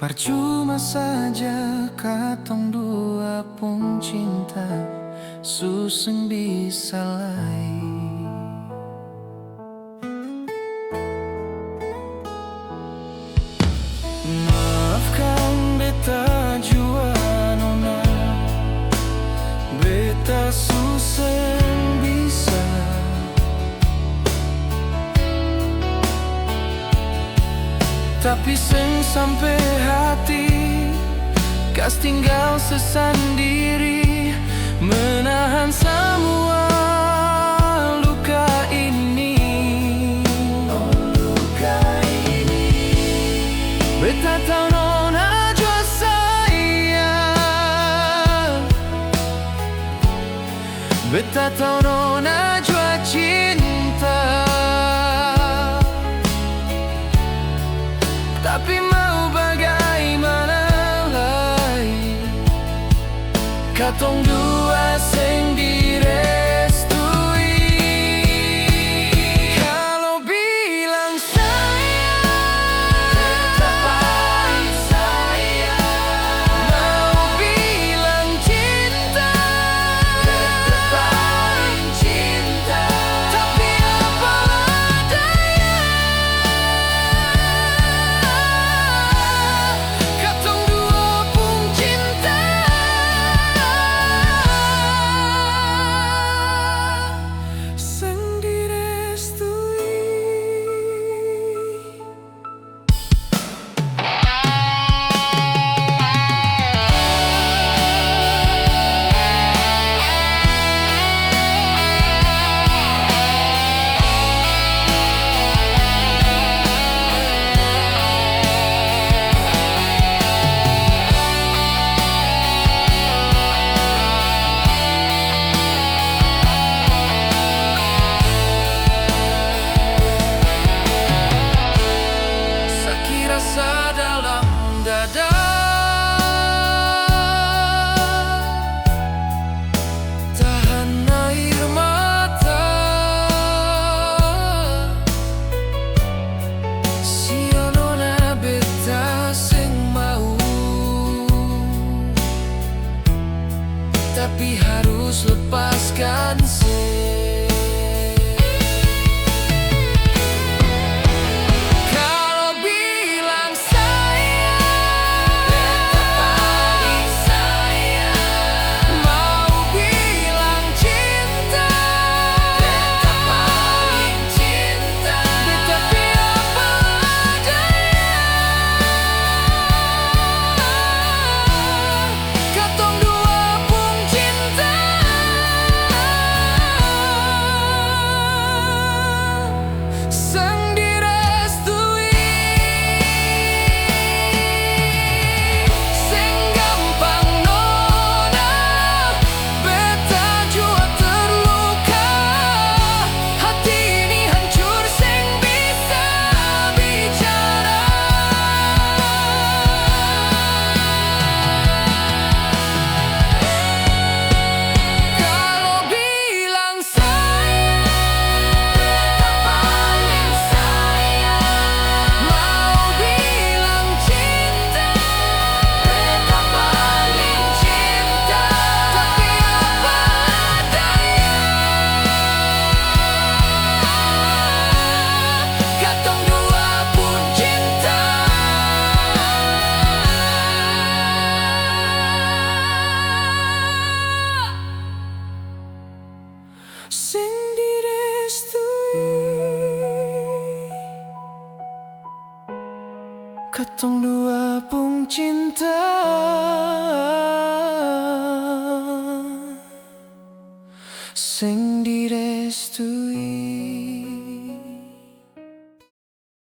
Percuma saja katong dua pun cinta, suseng bisa lain. Maafkan beta jua nona, beta suseng bisa. Tapi seng sampai hati, kas tinggal sesendiri, menahan semua luka ini. Oh, luka ini. Beta tahu nona jua sayang, beta tahu nona jua cinta. Tapi mau bagaimana lagi, katong dua seng direstui. Kalau bilang sayang, beta paling sayang. Mau bilang cinta, beta paling cinta. Tapi apa daya, katong dua pun cinta. Seng direstui. Sakit rasa dalam dada, tahan air mata. Sia nona beta seng mau, tapi harus lepaskan Kalau bilang sayang, beta paling sayang. Mau bilang cinta, beta paling cinta. Tapi apa daya, katong dua pun cinta. Seng direstui. Seng gampang nona, beta jua terluka. Hati ini hancur seng bisa bicara. Kalau bilang sayang, beta paling sayang. Mau bilang cinta, beta paling cinta. Tapi apa daya, katong dua pun cinta. Sing direstui. Katong dua pun cinta. Sing direstui.